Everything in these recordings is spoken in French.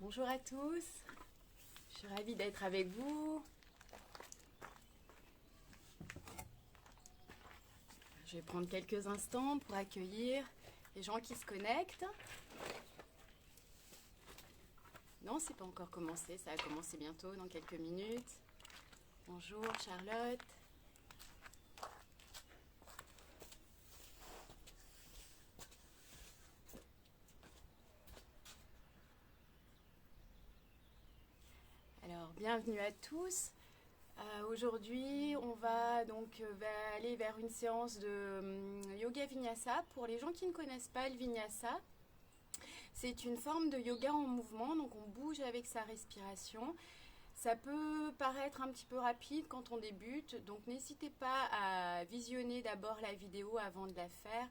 Bonjour à tous, je suis ravie d'être avec vous. Je vais prendre quelques instants pour accueillir les gens qui se connectent. Non, c'est pas encore commencé, ça va commencer bientôt dans quelques minutes. Bonjour Charlotte. Alors, bienvenue à tous. Aujourd'hui, on va donc aller vers une séance de yoga vinyasa. Pour les gens qui ne connaissent pas le vinyasa, c'est une forme de yoga en mouvement, donc on bouge avec sa respiration. Ça peut paraître un petit peu rapide quand on débute, donc n'hésitez pas à visionner d'abord la vidéo avant de la faire.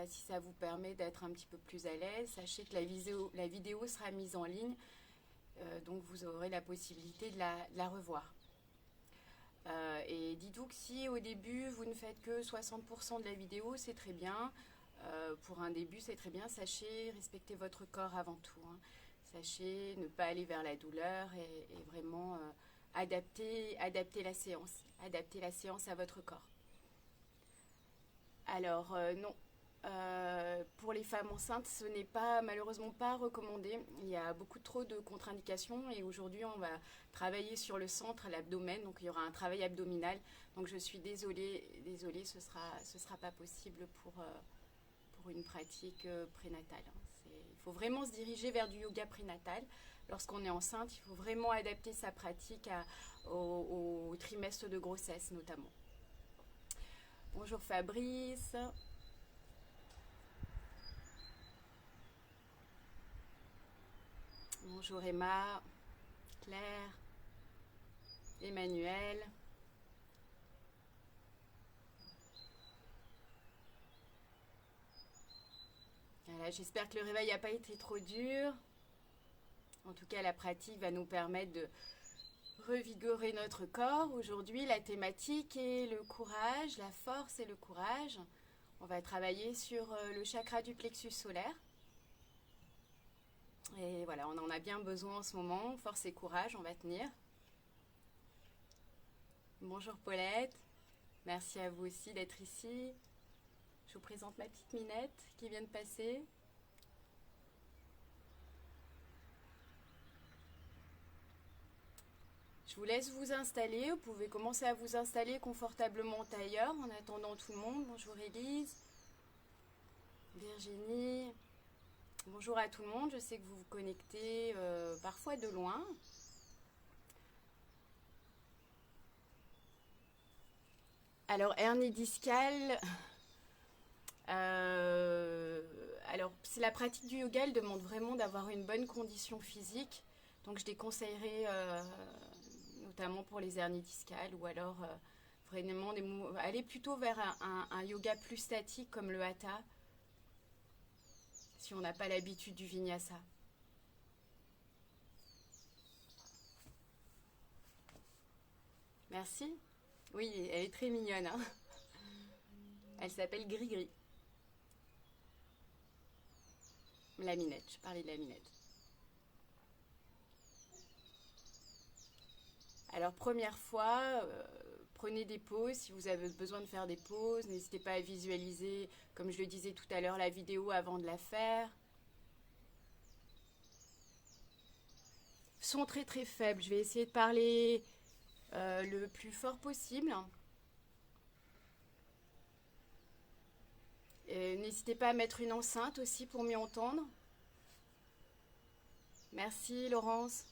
Si ça vous permet d'être un petit peu plus à l'aise, sachez que la vidéo sera mise en ligne, donc vous aurez la possibilité de la revoir. Et dites-vous que si au début vous ne faites que 60% de la vidéo, c'est très bien. Pour un début, c'est très bien. Sachez respecter votre corps avant tout. Sachez ne pas aller vers la douleur et vraiment adapter la séance. Adapter la séance à votre corps. Alors, non. Pour les femmes enceintes, ce n'est malheureusement pas recommandé. Il y a beaucoup trop de contre-indications et aujourd'hui on va travailler sur le centre, l'abdomen, donc il y aura un travail abdominal. Donc je suis désolée, ce sera pas possible pour une pratique prénatale. Il faut vraiment se diriger vers du yoga prénatal. Lorsqu'on est enceinte, il faut vraiment adapter sa pratique au trimestre de grossesse notamment. Bonjour Fabrice. Bonjour Emma, Claire, Emmanuel. Voilà, j'espère que le réveil n'a pas été trop dur. En tout cas, la pratique va nous permettre de revigorer notre corps. Aujourd'hui, la thématique est le courage, la force et le courage. On va travailler sur le chakra du plexus solaire. Et voilà, on en a bien besoin en ce moment. Force et courage, on va tenir. Bonjour Paulette. Merci à vous aussi d'être ici. Je vous présente ma petite Minette qui vient de passer. Je vous laisse vous installer. Vous pouvez commencer à vous installer confortablement en tailleur en attendant tout le monde. Bonjour Élise. Virginie. Bonjour à tout le monde. Je sais que vous vous connectez parfois de loin. Alors, hernie discale. Alors, c'est la pratique du yoga, elle demande vraiment d'avoir une bonne condition physique. Donc, je déconseillerais notamment pour les hernies discales ou alors vraiment aller plutôt vers un yoga plus statique comme le hatha si on n'a pas l'habitude du vinyasa. Merci. Oui, elle est très mignonne. Hein, elle s'appelle Gris-Gris. La Minette, je parlais de la Minette. Alors, première fois, prenez des pauses. Si vous avez besoin de faire des pauses, n'hésitez pas à visualiser, comme je le disais tout à l'heure, la vidéo avant de la faire. Son très très faible. Je vais essayer de parler le plus fort possible. N'hésitez pas à mettre une enceinte aussi pour mieux entendre. Merci Laurence.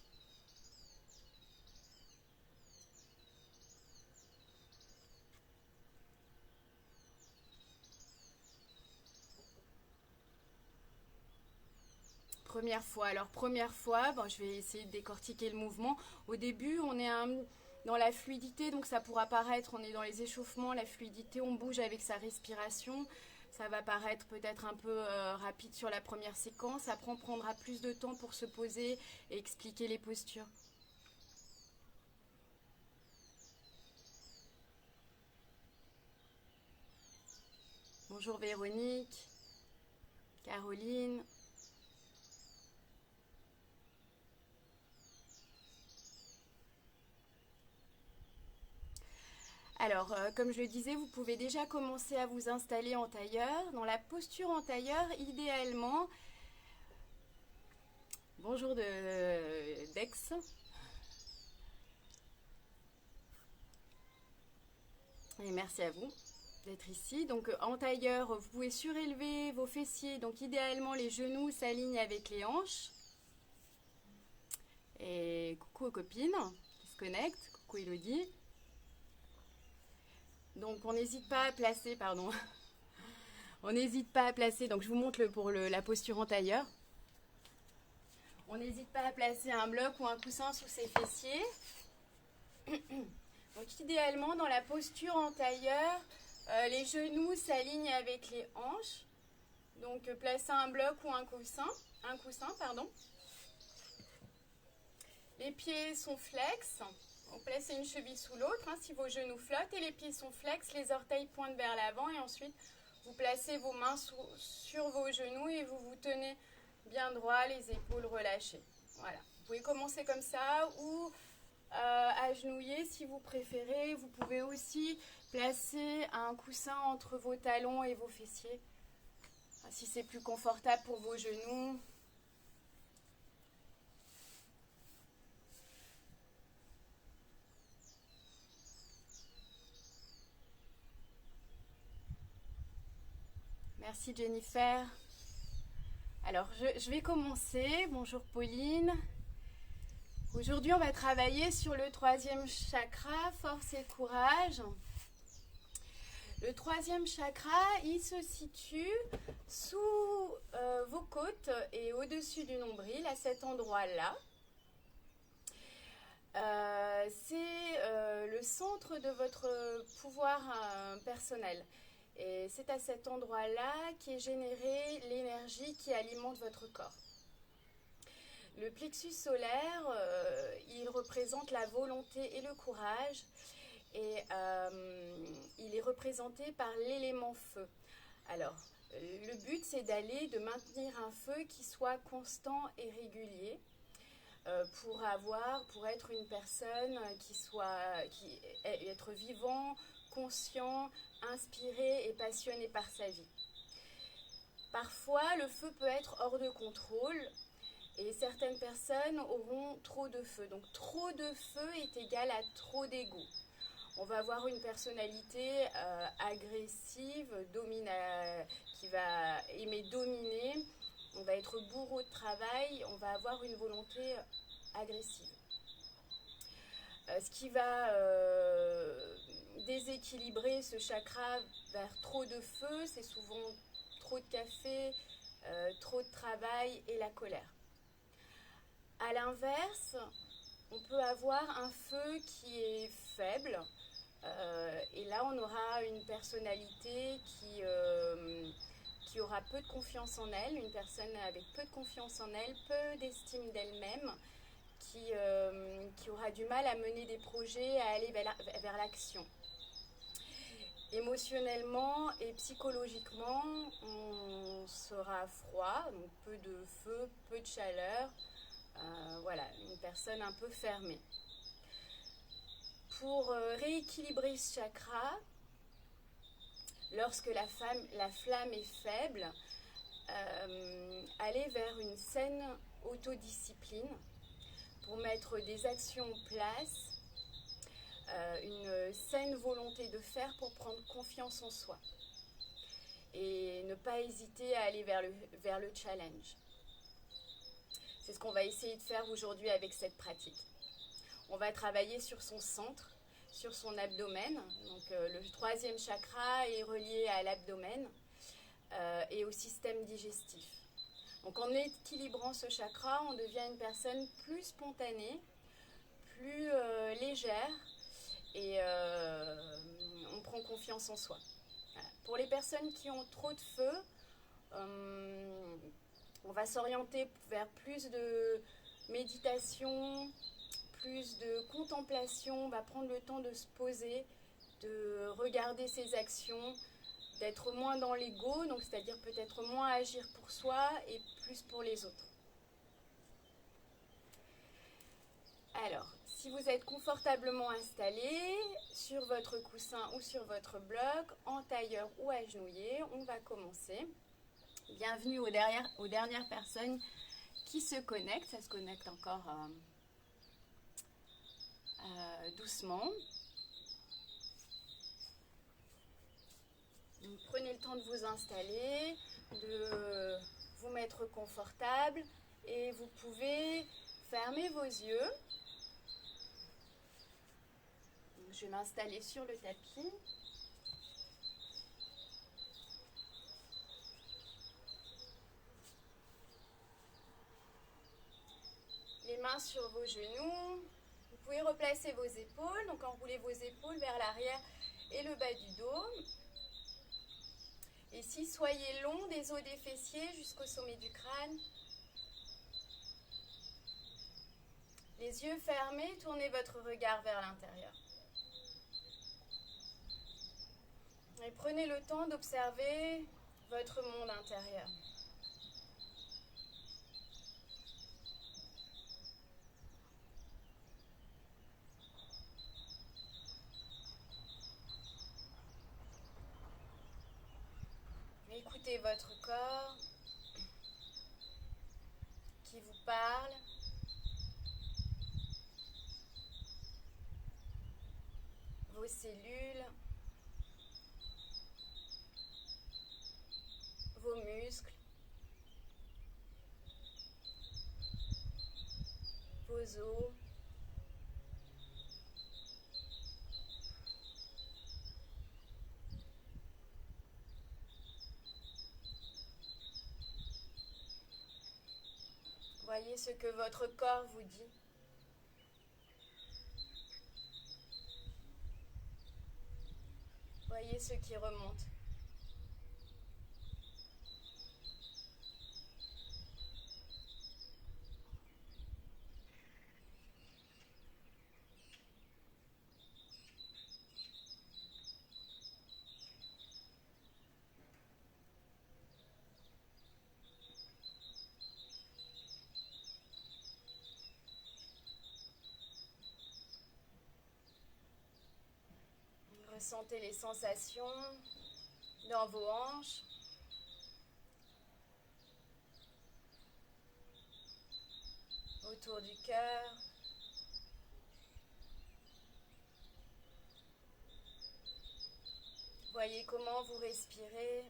Première fois. Alors première fois, bon, je vais essayer de décortiquer le mouvement. Au début, on est dans la fluidité, donc ça pourra paraître, on est dans les échauffements, la fluidité, on bouge avec sa respiration. Ça va paraître peut-être un peu rapide sur la première séquence. Après, on prendra plus de temps pour se poser et expliquer les postures. Bonjour Véronique, Caroline. Alors, comme je le disais, vous pouvez déjà commencer à vous installer en tailleur. Dans la posture en tailleur, idéalement, bonjour Dex. Et merci à vous d'être ici. Donc en tailleur, vous pouvez surélever vos fessiers. Donc idéalement, les genoux s'alignent avec les hanches. Et coucou aux copines qui se connectent. Coucou Elodie. Donc on n'hésite pas à placer, pardon. On n'hésite pas à placer, donc je vous montre pour la posture en tailleur. On n'hésite pas à placer un bloc ou un coussin sous ses fessiers. Donc idéalement, dans la posture en tailleur, les genoux s'alignent avec les hanches. Donc placez un bloc ou un coussin, pardon. Les pieds sont flex. Donc placez une cheville sous l'autre si vos genoux flottent et les pieds sont flex, les orteils pointent vers l'avant et ensuite vous placez vos mains sur vos genoux et vous vous tenez bien droit, les épaules relâchées. Voilà. Vous pouvez commencer comme ça ou agenouillé si vous préférez. Vous pouvez aussi placer un coussin entre vos talons et vos fessiers si c'est plus confortable pour vos genoux. Merci Jennifer. Alors je vais commencer. Bonjour Pauline. Aujourd'hui, on va travailler sur le troisième chakra, force et courage. Le troisième chakra, il se situe sous vos côtes et au-dessus du nombril, à cet endroit-là. C'est le centre de votre pouvoir personnel. Et c'est à cet endroit-là qu'est générée l'énergie qui alimente votre corps. Le plexus solaire, il représente la volonté et le courage et il est représenté par l'élément feu. Alors, le but c'est de maintenir un feu qui soit constant et régulier pour être une personne qui être vivant, conscient, inspiré et passionné par sa vie. Parfois, le feu peut être hors de contrôle. Et certaines personnes auront trop de feu. Donc trop de feu est égal à trop d'ego. On va avoir une personnalité agressive, qui va aimer dominer. On va être bourreau de travail. On va avoir une volonté agressive. Ce qui va déséquilibrer ce chakra vers trop de feu, c'est souvent trop de café, trop de travail et la colère. A l'inverse, on peut avoir un feu qui est faible et là on aura une personnalité qui aura peu de confiance en elle, une personne avec peu de confiance en elle, peu d'estime d'elle-même, qui aura du mal à mener des projets, à aller vers l'action. Émotionnellement et psychologiquement, on sera froid, donc peu de feu, peu de chaleur. Voilà, une personne un peu fermée. Pour rééquilibrer ce chakra, lorsque la flamme est faible, aller vers une saine autodiscipline pour mettre des actions en place, une saine volonté de faire pour prendre confiance en soi et ne pas hésiter à aller vers le challenge. C'est ce qu'on va essayer de faire aujourd'hui avec cette pratique. On va travailler sur son centre, sur son abdomen. Donc, le troisième chakra est relié à l'abdomen et au système digestif. Donc en équilibrant ce chakra, on devient une personne plus spontanée, plus légère et on prend confiance en soi. Voilà. Pour les personnes qui ont trop de feu, on va s'orienter vers plus de méditation, plus de contemplation. On va prendre le temps de se poser, de regarder ses actions, d'être moins dans l'ego, donc c'est-à-dire peut-être moins agir pour soi et plus pour les autres. Alors, Si vous êtes confortablement installé sur votre coussin ou sur votre bloc, en tailleur ou agenouillé, on va commencer. Bienvenue aux dernières personnes qui se connectent. Ça se connecte encore doucement. Donc, prenez le temps de vous installer, de vous mettre confortable et vous pouvez fermer vos yeux. Je vais m'installer sur le tapis. Les mains sur vos genoux. Vous pouvez replacer vos épaules, donc enroulez vos épaules vers l'arrière et le bas du dos. Ici, soyez long des os des fessiers jusqu'au sommet du crâne. Les yeux fermés, tournez votre regard vers l'intérieur. Et prenez le temps d'observer votre monde intérieur. Écoutez votre corps qui vous parle. Vos cellules, vos muscles, vos os. Voyez ce que votre corps vous dit. Voyez ce qui remonte. Ressentez les sensations dans vos hanches. Autour du cœur. Voyez comment vous respirez.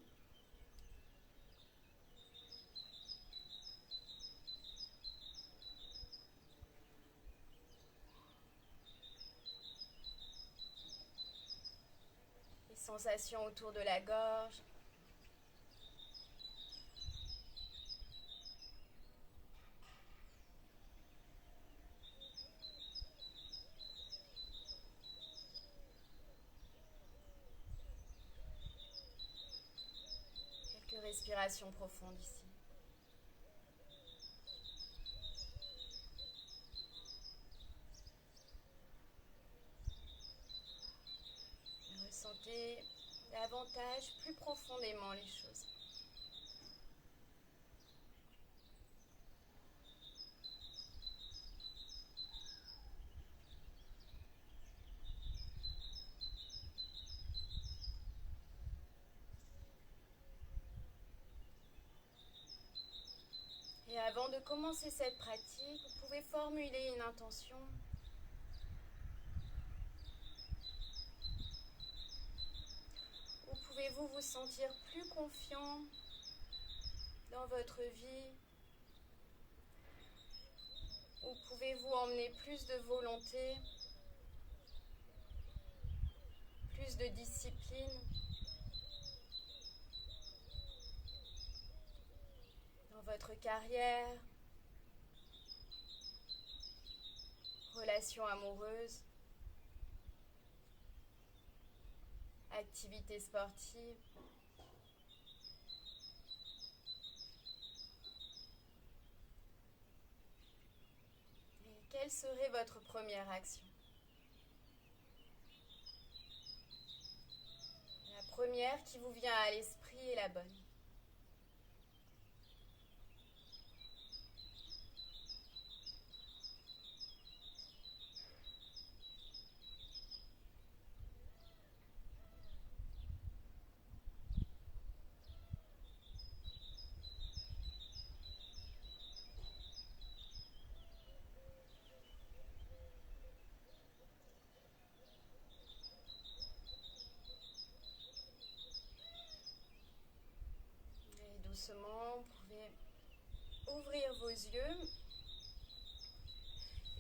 Les sensations autour de la gorge. Quelques respirations profondes ici. Ressentez davantage, plus profondément les choses. Et avant de commencer cette pratique, vous pouvez formuler une intention. Où pouvez-vous vous sentir plus confiant dans votre vie? Où pouvez-vous emmener plus de volonté, plus de discipline dans votre carrière, relations amoureuses, activités sportives? Et quelle serait votre première action? La première qui vous vient à l'esprit est la bonne. doucement, vous pouvez ouvrir vos yeux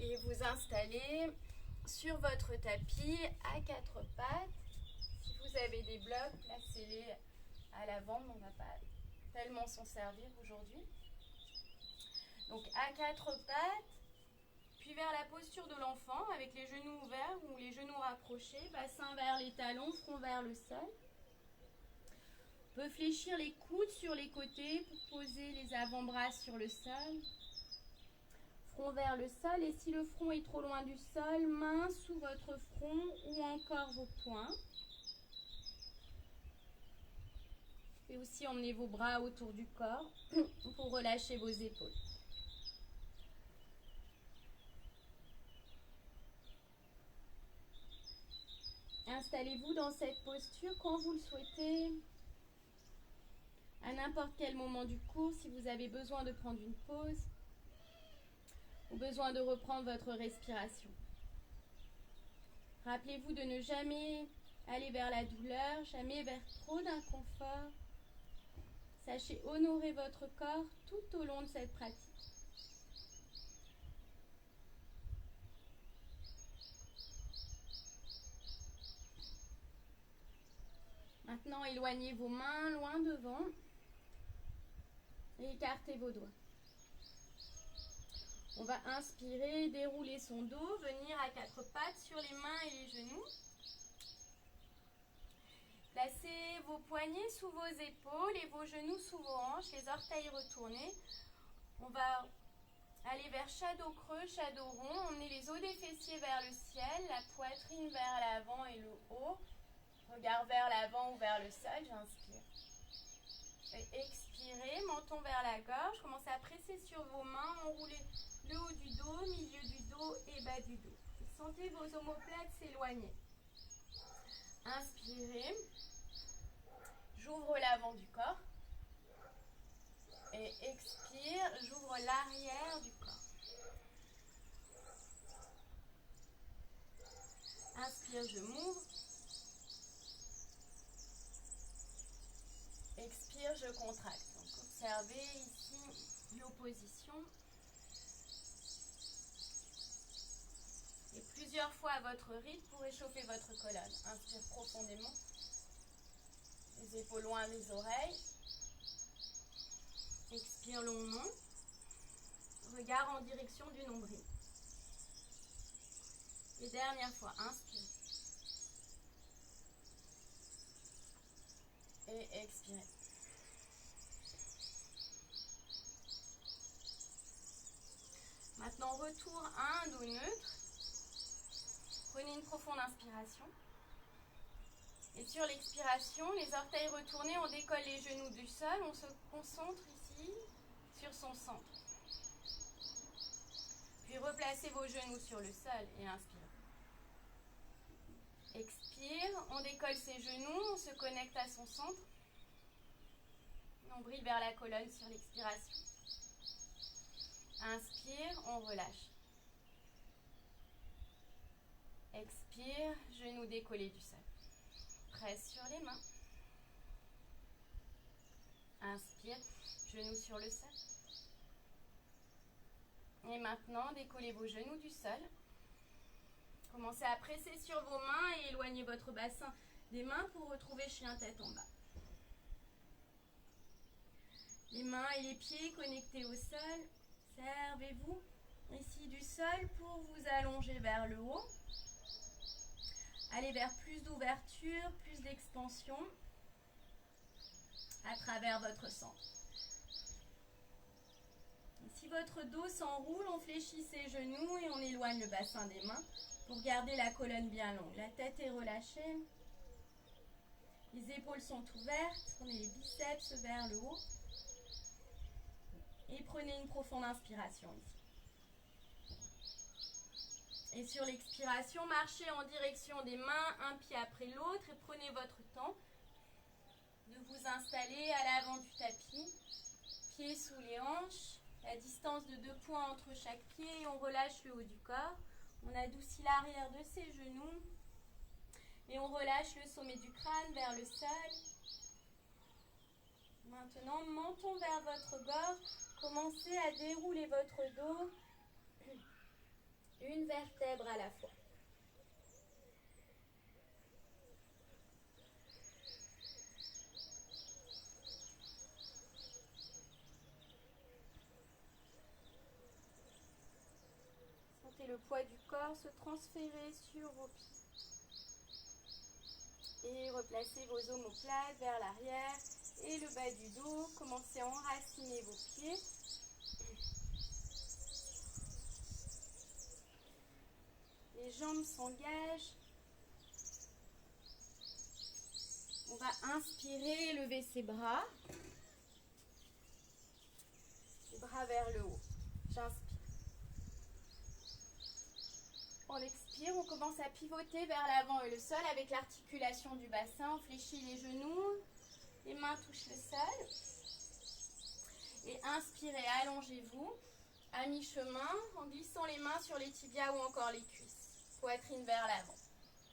et vous installer sur votre tapis à quatre pattes. Si vous avez des blocs, placez-les à l'avant, mais on ne va pas tellement s'en servir aujourd'hui. Donc à quatre pattes, puis vers la posture de l'enfant avec les genoux ouverts ou les genoux rapprochés, bassin vers les talons, front vers le sol. On peut fléchir les coudes sur les côtés pour poser les avant-bras sur le sol. Front vers le sol, et si le front est trop loin du sol, main sous votre front ou encore vos poings. Et aussi emmenez vos bras autour du corps pour relâcher vos épaules. Installez-vous dans cette posture quand vous le souhaitez, à n'importe quel moment du cours, si vous avez besoin de prendre une pause ou besoin de reprendre votre respiration. Rappelez-vous de ne jamais aller vers la douleur, jamais vers trop d'inconfort. Sachez honorer votre corps tout au long de cette pratique. Maintenant, éloignez vos mains loin devant et écartez vos doigts. On va inspirer, dérouler son dos, venir à quatre pattes sur les mains et les genoux. Placez vos poignets sous vos épaules et vos genoux sous vos hanches, les orteils retournés. On va aller vers shadow creux, shadow rond. Emmenez les os des fessiers vers le ciel, la poitrine vers l'avant et le haut. Regard vers l'avant ou vers le sol, j'inspire. Et expirez, menton vers la gorge. Commencez à presser sur vos mains, enroulez le haut du dos, milieu du dos et bas du dos. Sentez vos omoplates s'éloigner. Inspirez. J'ouvre l'avant du corps. Et expire, j'ouvre l'arrière du corps. Inspire, je m'ouvre. Expire, je contracte. Donc observez ici l'opposition. Et plusieurs fois à votre rythme pour réchauffer votre colonne. Inspire profondément. Les épaules loin des oreilles. Expire longuement. Regard en direction du nombril. Et dernière fois, inspire. Et expirez. Maintenant, retour à un dos neutre. Prenez une profonde inspiration. Et sur l'expiration, les orteils retournés, on décolle les genoux du sol. On se concentre ici sur son centre. Puis replacez vos genoux sur le sol et inspirez. Expire, on décolle ses genoux, on se connecte à son centre. Nombril vers la colonne sur l'expiration. Inspire, on relâche. Expire, genoux décollés du sol. Presse sur les mains. Inspire, genoux sur le sol. Et maintenant, décollez vos genoux du sol. Commencez à presser sur vos mains et éloignez votre bassin des mains pour retrouver chien tête en bas. Les mains et les pieds connectés au sol. Servez-vous ici du sol pour vous allonger vers le haut. Allez vers plus d'ouverture, plus d'expansion à travers votre centre. Et si votre dos s'enroule, on fléchit ses genoux et on éloigne le bassin des mains pour garder la colonne bien longue. La tête est relâchée. Les épaules sont ouvertes. Prenez les biceps vers le haut. Et prenez une profonde inspiration ici. Et sur l'expiration, marchez en direction des mains, un pied après l'autre, et prenez votre temps de vous installer à l'avant du tapis, pieds sous les hanches, la distance de 2 points entre chaque pied, et on relâche le haut du corps. On adoucit l'arrière de ses genoux, et on relâche le sommet du crâne vers le sol. Main Maintenant, menton vers votre gorge. Commencez à dérouler votre dos, une vertèbre à la fois. Sentez le poids du corps se transférer sur vos pieds. Et replacez vos omoplates vers l'arrière et le bas du dos. Commencez à enraciner vos pieds. Les jambes s'engagent. On va inspirer, lever ses bras. Les bras vers le haut. J'inspire. On expire, on commence à pivoter vers l'avant et le sol avec l'articulation du bassin. On fléchit les genoux, les mains touchent le sol. Et inspirez, allongez-vous à mi-chemin en glissant les mains sur les tibias ou encore les cuisses. Poitrine vers l'avant.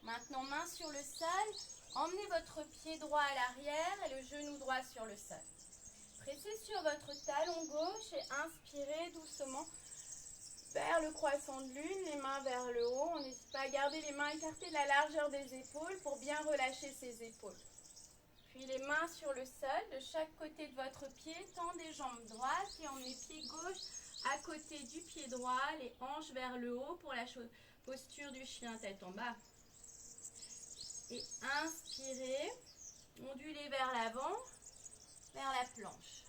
Maintenant, main sur le sol. Emmenez votre pied droit à l'arrière et le genou droit sur le sol. Pressez sur votre talon gauche et inspirez doucement vers le croissant de lune, les mains vers le haut. On n'hésite pas à garder les mains écartées de la largeur des épaules pour bien relâcher ses épaules. Puis les mains sur le sol, de chaque côté de votre pied, tendez jambes droites et emmenez pied gauche à côté du pied droit, les hanches vers le haut pour la posture du chien tête en bas. Et inspirez, ondulez vers l'avant, vers la planche.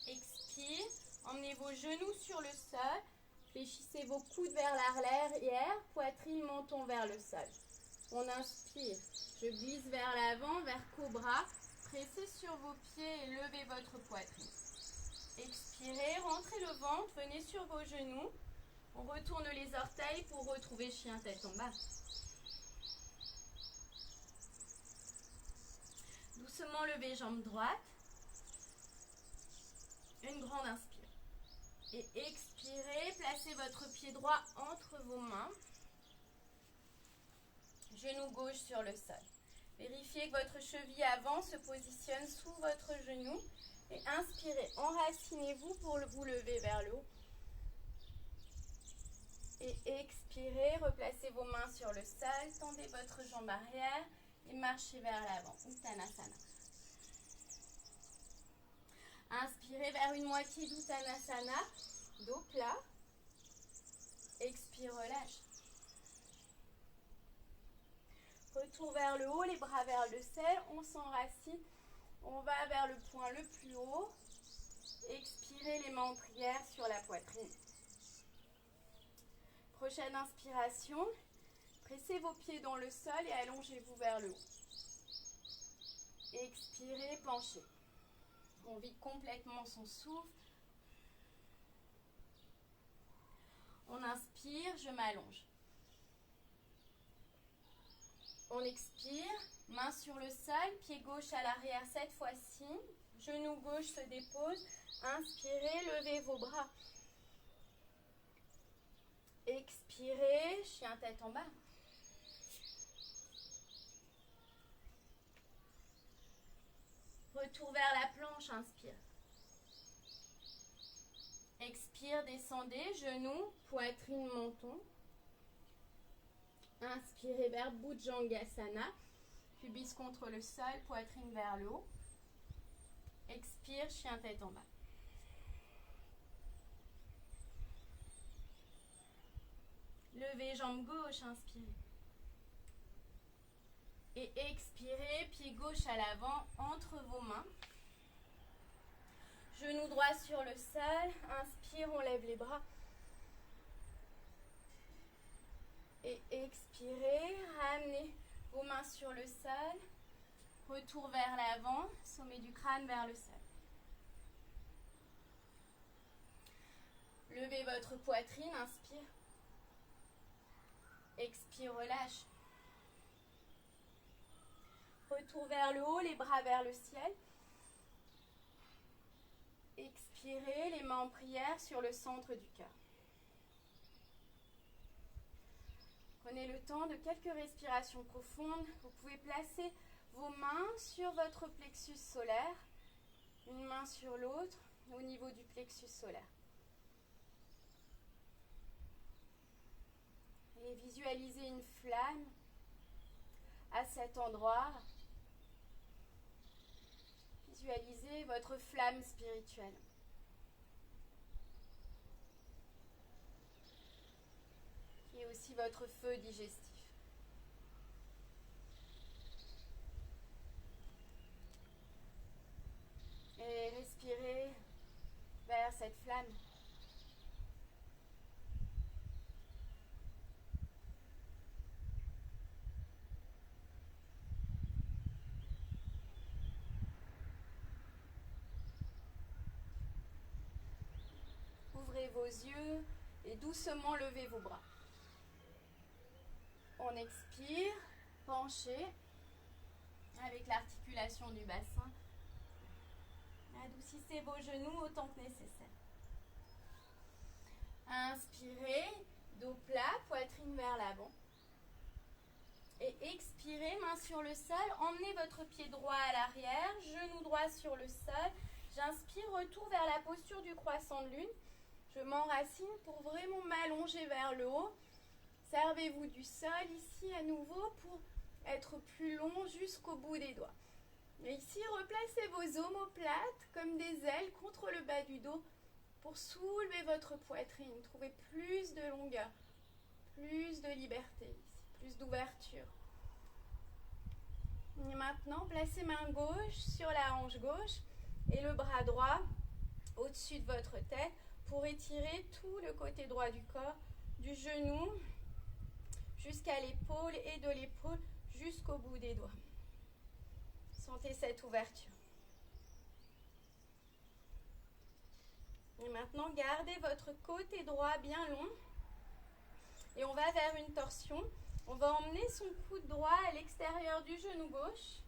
Expire, emmenez vos genoux sur le sol, fléchissez vos coudes vers l'arrière, poitrine, menton vers le sol. On inspire, je glisse vers l'avant, vers cobra, pressez sur vos pieds et levez votre poitrine. Expirez, rentrez le ventre, venez sur vos genoux, on retourne les orteils pour retrouver chien tête en bas. Doucement levez jambe droite, une grande inspire. Et expirez, placez votre pied droit entre vos mains, genou gauche sur le sol. Vérifiez que votre cheville avant se positionne sous votre genou et inspirez, enracinez-vous pour vous lever vers le haut. Et expirez, replacez vos mains sur le sol, tendez votre jambe arrière et marchez vers l'avant, Uttanasana. Inspirez vers une moitié d'Uttanasana, dos plat. Expire, relâche. Retour vers le haut, les bras vers le ciel, on s'enracine. On va vers le point le plus haut. Expirez, les mains en prière sur la poitrine. Prochaine inspiration, pressez vos pieds dans le sol et allongez-vous vers le haut. Expirez, penchez. On vide complètement son souffle. On inspire, je m'allonge. On expire, main sur le sol, pied gauche à l'arrière cette fois-ci. Genou gauche se dépose. Inspirez, levez vos bras. Expirez, chien tête en bas. Retour vers la planche, inspire. Expire, descendez, genoux, poitrine, menton. Inspirez vers Bhujangasana, pubis contre le sol, poitrine vers le haut. Expire, chien tête en bas. Levez jambe gauche, inspirez. Et expirez, pied gauche à l'avant, entre vos mains. Genou droit sur le sol. Inspire, on lève les bras. Et expirez, ramenez vos mains sur le sol. Retour vers l'avant, sommet du crâne vers le sol. Levez votre poitrine, inspire. Expire, relâche. Retour vers le haut, les bras vers le ciel. Expirez, les mains en prière sur le centre du cœur. Prenez le temps de quelques respirations profondes. Vous pouvez placer vos mains sur votre plexus solaire Une main sur l'autre au niveau du plexus solaire. Et visualisez une flamme à cet endroit. Visualisez votre flamme spirituelle. Qui est aussi votre feu digestif. Et respirez vers cette flamme. Ouvrez vos yeux et doucement levez vos bras. On expire, penchez avec l'articulation du bassin. Adoucissez vos genoux autant que nécessaire. Inspirez, dos plat, poitrine vers l'avant. Et expirez, main sur le sol. Emmenez votre pied droit à l'arrière, genou droit sur le sol. J'inspire, retour vers la posture du croissant de lune. Je m'enracine pour vraiment m'allonger vers le haut. Servez-vous du sol ici à nouveau pour être plus long jusqu'au bout des doigts. Et ici, replacez vos omoplates comme des ailes contre le bas du dos pour soulever votre poitrine. Trouvez plus de longueur, plus de liberté ici, plus d'ouverture. Et maintenant, placez main gauche sur la hanche gauche et le bras droit au-dessus de votre tête pour étirer tout le côté droit du corps, du genou jusqu'à l'épaule et de l'épaule jusqu'au bout des doigts. Sentez cette ouverture. Et maintenant, gardez votre côté droit bien long. Et on va vers une torsion. On va emmener son coude droit à l'extérieur du genou gauche.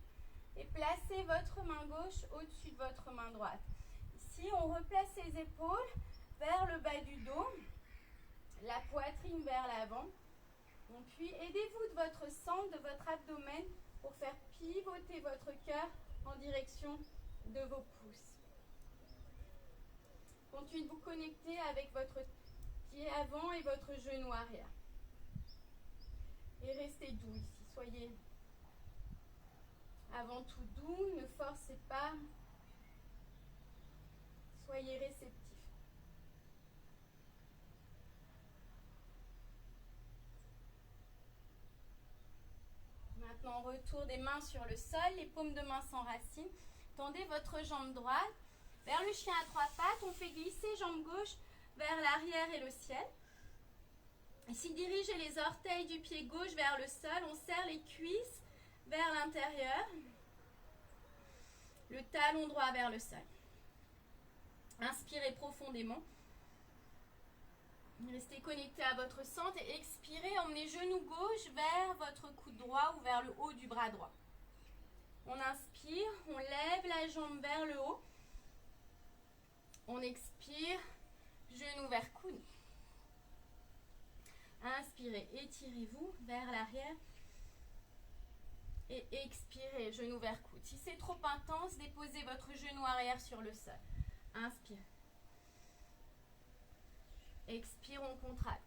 Et placez votre main gauche au-dessus de votre main droite. Ici, on replace les épaules vers le bas du dos. La poitrine vers l'avant. Puis, aidez-vous de votre centre, de votre abdomen, pour faire pivoter votre cœur en direction de vos pouces. Continuez de vous connecter avec votre pied avant et votre genou arrière. Et restez doux ici. Soyez avant tout doux, ne forcez pas. Soyez réceptifs. Maintenant, retour des mains sur le sol, les paumes de main s'enracinent. Tendez votre jambe droite vers le chien à trois pattes. On fait glisser jambe gauche vers l'arrière et le ciel. Ici, dirigez les orteils du pied gauche vers le sol. On serre les cuisses vers l'intérieur. Le talon droit vers le sol. Inspirez profondément. Restez connecté à votre centre et expirez, emmenez genou gauche vers votre coude droit ou vers le haut du bras droit. On inspire, on lève la jambe vers le haut. On expire, genou vers coude. Inspirez, étirez-vous vers l'arrière. Et expirez, genou vers coude. Si c'est trop intense, déposez votre genou arrière sur le sol. Inspire. Expire, on contracte.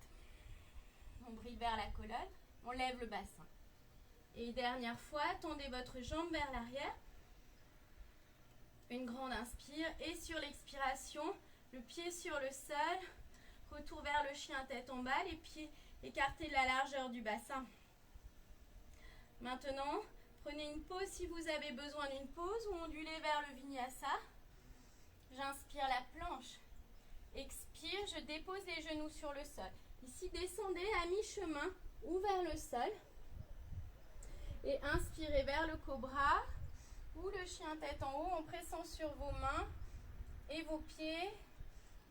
On brille vers la colonne. On lève le bassin. Et dernière fois, tendez votre jambe vers l'arrière. Une grande inspire. Et sur l'expiration, le pied sur le sol. Retour vers le chien tête en bas. Les pieds écartés de la largeur du bassin. Maintenant, prenez une pause si vous avez besoin d'une pause ou ondulez vers le vinyasa. J'inspire la planche. Expire, je dépose les genoux sur le sol. Ici, descendez à mi-chemin ou vers le sol. Et inspirez vers le cobra ou le chien tête en haut en pressant sur vos mains et vos pieds.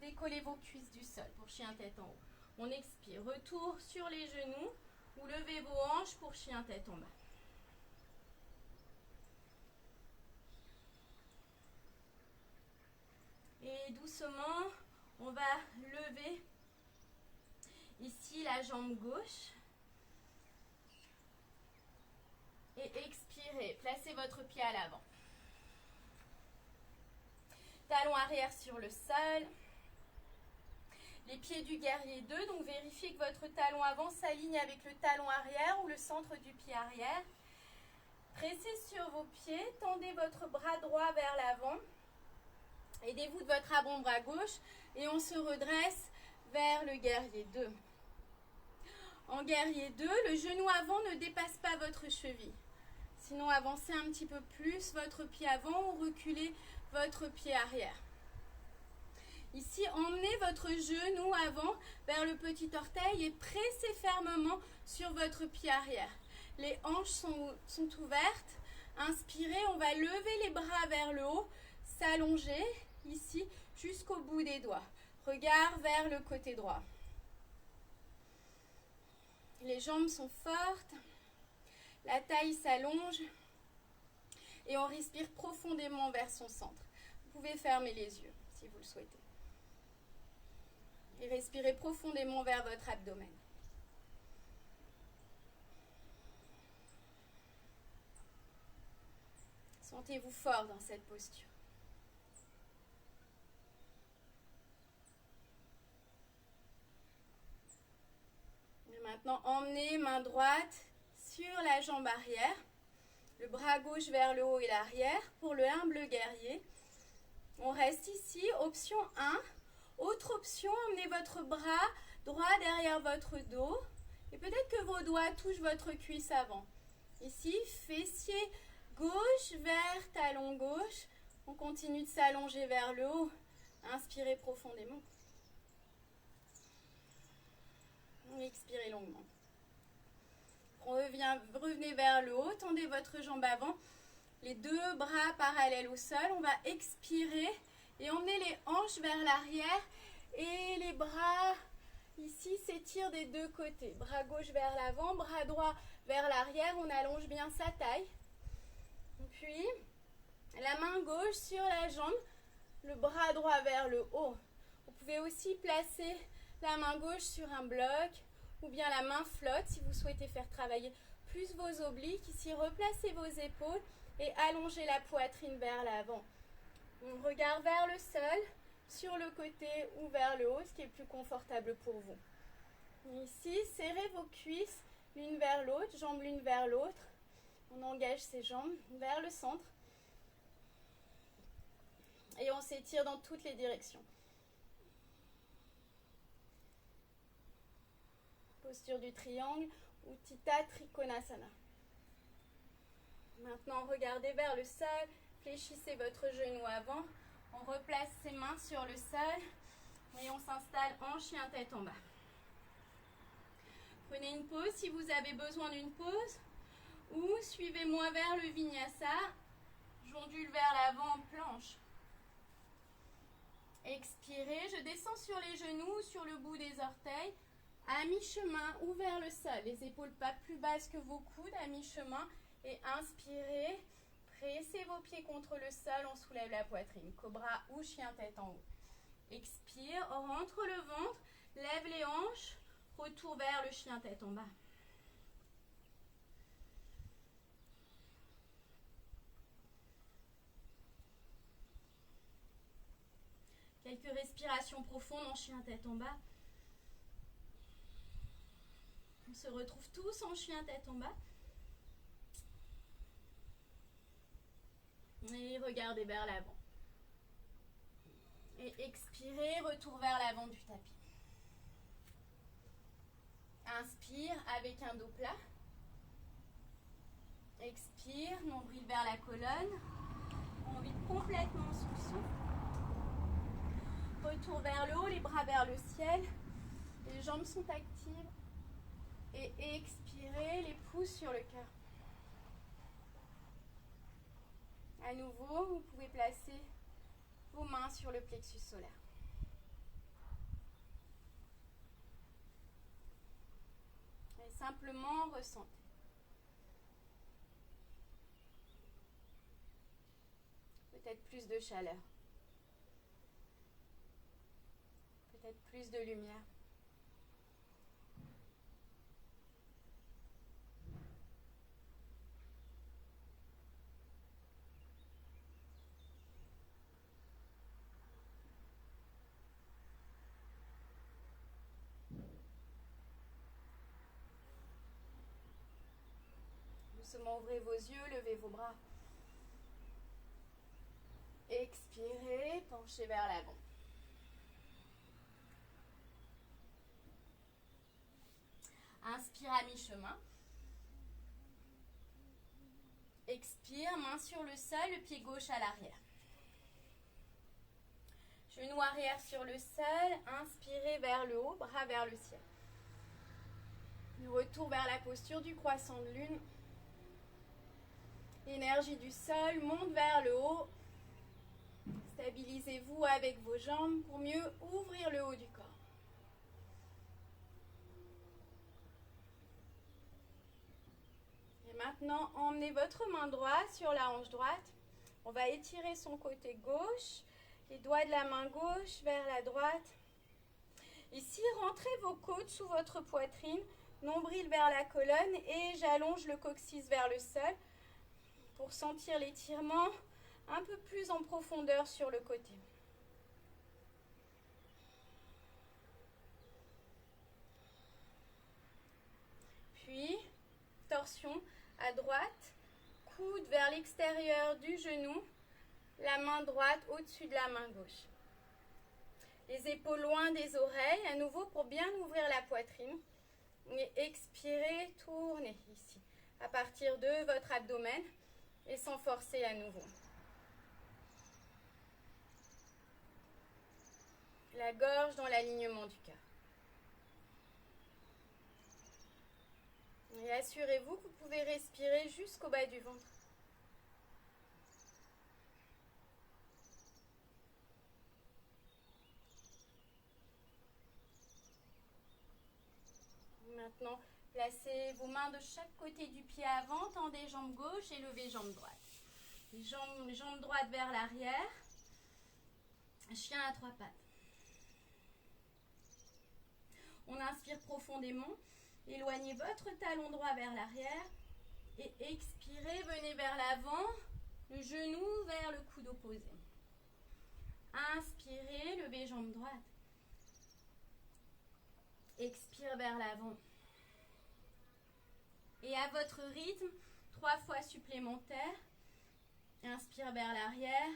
Décollez vos cuisses du sol pour chien tête en haut. On expire, retour sur les genoux ou levez vos hanches pour chien tête en bas. Et doucement, on va lever ici la jambe gauche. Et expirez, placez votre pied à l'avant. Talon arrière sur le sol. Les pieds du guerrier 2, donc vérifiez que votre talon avant s'aligne avec le talon arrière ou le centre du pied arrière. Pressez sur vos pieds, tendez votre bras droit vers l'avant. Aidez-vous de votre avant-bras gauche et on se redresse vers le guerrier 2. En guerrier 2, le genou avant ne dépasse pas votre cheville. Sinon, avancez un petit peu plus votre pied avant ou reculez votre pied arrière. Ici, emmenez votre genou avant vers le petit orteil et pressez fermement sur votre pied arrière. Les hanches sont ouvertes. Inspirez, on va lever les bras vers le haut, s'allonger ici jusqu'au bout des doigts. Regard vers le côté droit. Les jambes sont fortes, la taille s'allonge et on respire profondément vers son centre. Vous pouvez fermer les yeux si vous le souhaitez. Et respirez profondément vers votre abdomen. Sentez-vous fort dans cette posture. Et maintenant, emmenez main droite sur la jambe arrière, le bras gauche vers le haut et l'arrière pour le humble guerrier. On reste ici, option 1. Autre option, emmenez votre bras droit derrière votre dos et peut-être que vos doigts touchent votre cuisse avant. Ici, fessier gauche vers talon gauche. On continue de s'allonger vers le haut. Inspirez profondément. Expirez longuement. Revenez vers le haut, tendez votre jambe avant. Les deux bras parallèles au sol. On va expirer et emmener les hanches vers l'arrière et les bras ici s'étirent des deux côtés. Bras gauche vers l'avant, bras droit vers l'arrière. On allonge bien sa taille. Puis, la main gauche sur la jambe, le bras droit vers le haut. Vous pouvez aussi placer la main gauche sur un bloc ou bien la main flotte si vous souhaitez faire travailler plus vos obliques. Ici, replacez vos épaules et allongez la poitrine vers l'avant. On regarde vers le sol, sur le côté ou vers le haut, ce qui est plus confortable pour vous. Ici, serrez vos cuisses l'une vers l'autre, jambes l'une vers l'autre. On engage ses jambes vers le centre. Et on s'étire dans toutes les directions. Posture du triangle ou Utthita Trikonasana. Maintenant, regardez vers le sol. Fléchissez votre genou avant. On replace ses mains sur le sol. Et on s'installe en chien tête en bas. Prenez une pause si vous avez besoin d'une pause. Ou suivez-moi vers le vinyasa. J'ondule vers l'avant en planche. Expirez, je descends sur les genoux, sur le bout des orteils. À mi-chemin ou vers le sol. Les épaules pas plus basses que vos coudes, à mi-chemin. Et inspirez. Pressez vos pieds contre le sol, on soulève la poitrine. Cobra ou chien tête en haut. Expire, rentre le ventre, lève les hanches, retour vers le chien tête en bas. Quelques respirations profondes en chien tête en bas. On se retrouve tous en chien tête en bas. Et regardez vers l'avant. Et expirez, retour vers l'avant du tapis. Inspire avec un dos plat. Expire, nombril vers la colonne. On vide complètement sous le souffle. Retour vers le haut, les bras vers le ciel. Les jambes sont actives. Et expirez, les pouces sur le cœur. À nouveau, vous pouvez placer vos mains sur le plexus solaire. Et simplement ressentez. Peut-être plus de chaleur. Peut-être plus de lumière. Doucement, ouvrez vos yeux, levez vos bras. Expirez, penchez vers l'avant. Inspire à mi-chemin. Expire, main sur le sol, le pied gauche à l'arrière. Genou arrière sur le sol, inspirez vers le haut, bras vers le ciel. Retour vers la posture du croissant de lune. L'énergie du sol monte vers le haut. Stabilisez-vous avec vos jambes pour mieux ouvrir le haut du corps. Et maintenant, emmenez votre main droite sur la hanche droite. On va étirer son côté gauche, les doigts de la main gauche vers la droite. Ici, rentrez vos côtes sous votre poitrine, nombril vers la colonne et j'allonge le coccyx vers le sol pour sentir l'étirement un peu plus en profondeur sur le côté. Puis, torsion à droite, coude vers l'extérieur du genou, la main droite au-dessus de la main gauche. Les épaules loin des oreilles, à nouveau pour bien ouvrir la poitrine. Et expirez, tournez ici, à partir de votre abdomen et sans forcer à nouveau. La gorge dans l'alignement du cœur. Et assurez-vous que vous pouvez respirer jusqu'au bas du ventre. Maintenant, placez vos mains de chaque côté du pied avant, tendez jambes gauche et levez jambes droite. Les jambes droites vers l'arrière. Chien à trois pattes. On inspire profondément. Éloignez votre talon droit vers l'arrière. Et expirez, venez vers l'avant. Le genou vers le coude opposé. Inspirez, levez jambes droite. Expire vers l'avant. Et à votre rythme, 3 fois supplémentaire. Inspire vers l'arrière.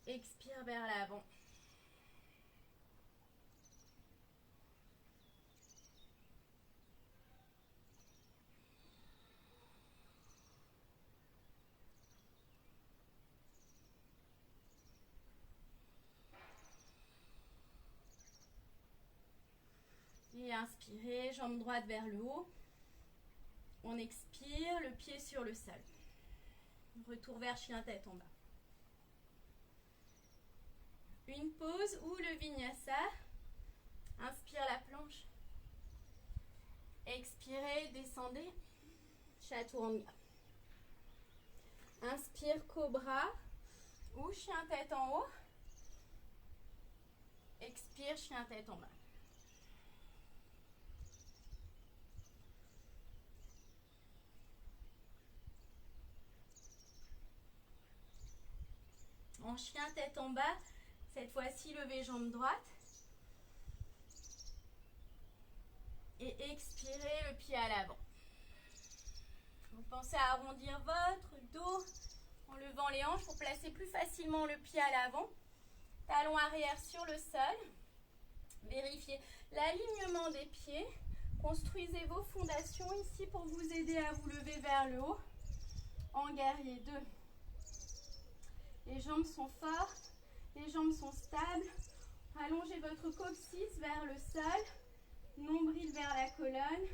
Expire vers l'avant. Et inspirez, jambe droite vers le haut. On expire, le pied sur le sol. Retour vers chien tête en bas. Une pause ou le vinyasa. Inspire la planche. Expirez, descendez. Chaturanga. Inspire cobra ou chien tête en haut. Expire, chien tête en bas. En chien tête en bas, cette fois-ci levez jambe droite. Et expirez le pied à l'avant. Vous pensez à arrondir votre dos en levant les hanches pour placer plus facilement le pied à l'avant. Talon arrière sur le sol. Vérifiez l'alignement des pieds. Construisez vos fondations ici pour vous aider à vous lever vers le haut. En guerrier 2. Les jambes sont fortes, les jambes sont stables. Allongez votre coccyx vers le sol, nombril vers la colonne.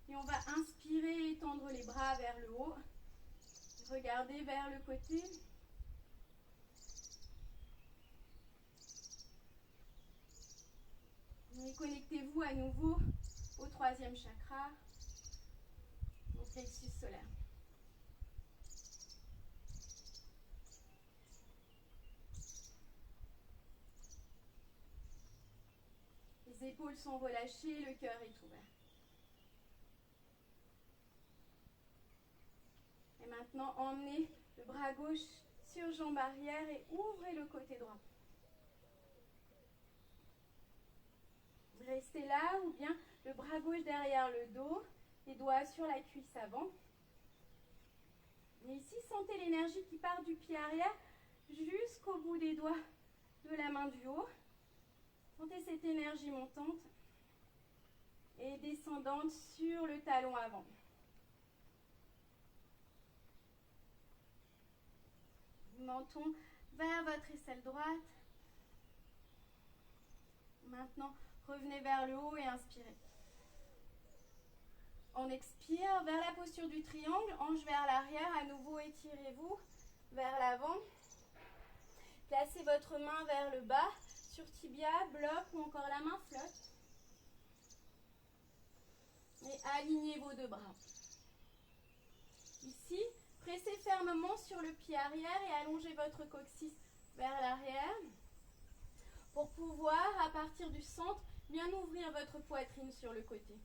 Et on va inspirer et étendre les bras vers le haut. Regardez vers le côté. Et connectez-vous à nouveau au 3e chakra, au plexus solaire. Les épaules sont relâchées, le cœur est ouvert. Et maintenant, emmenez le bras gauche sur jambe arrière et ouvrez le côté droit. Restez là ou bien le bras gauche derrière le dos, les doigts sur la cuisse avant. Et ici, sentez l'énergie qui part du pied arrière jusqu'au bout des doigts de la main du haut. Sentez cette énergie montante et descendante sur le talon avant. Menton vers votre aisselle droite. Maintenant, revenez vers le haut et inspirez. On expire vers la posture du triangle, hanche vers l'arrière, à nouveau étirez-vous vers l'avant. Placez votre main vers le bas, sur tibia, bloc ou encore la main flotte. Et alignez vos deux bras. Ici, pressez fermement sur le pied arrière et allongez votre coccyx vers l'arrière pour pouvoir, à partir du centre, bien ouvrir votre poitrine sur le côté.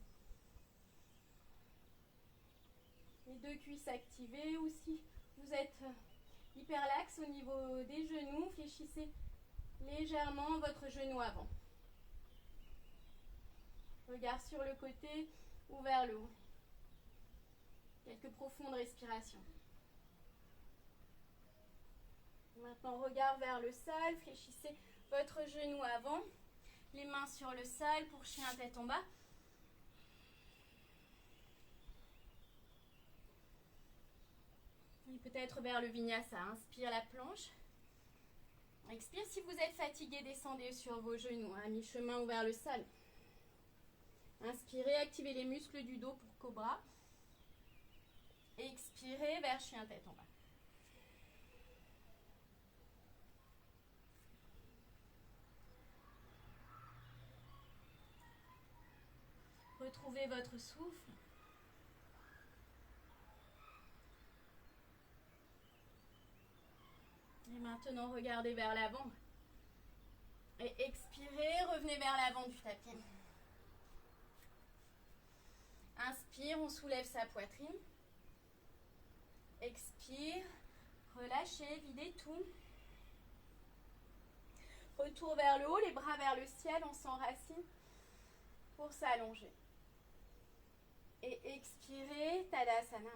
Les deux cuisses activées aussi. Vous êtes hyperlaxe au niveau des genoux. Fléchissez légèrement votre genou avant. Regard sur le côté ou vers le haut. Quelques profondes respirations. Maintenant, regard vers le sol. Fléchissez votre genou avant. Les mains sur le sol pour chien tête en bas. Et peut-être vers le vinyasa. Inspire la planche. Expire. Si vous êtes fatigué, descendez sur vos genoux, à mi-chemin ou vers le sol. Inspirez, activez les muscles du dos pour cobra. Expirez vers chien tête en bas. Retrouvez votre souffle. Et maintenant, regardez vers l'avant. Et expirez, revenez vers l'avant du tapis. Inspire, on soulève sa poitrine. Expire, relâchez, videz tout. Retour vers le haut, les bras vers le ciel, on s'enracine pour s'allonger. Et expirez, Tadasana.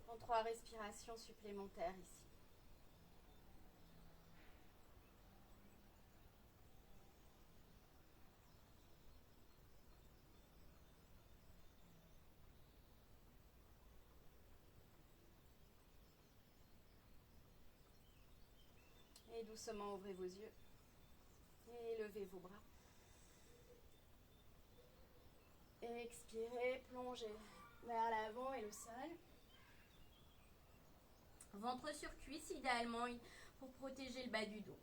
En 3 respirations supplémentaires ici. Et doucement ouvrez vos yeux. Et levez vos bras. Et expirez, plongez vers l'avant et le sol. Ventre sur cuisse, idéalement, pour protéger le bas du dos.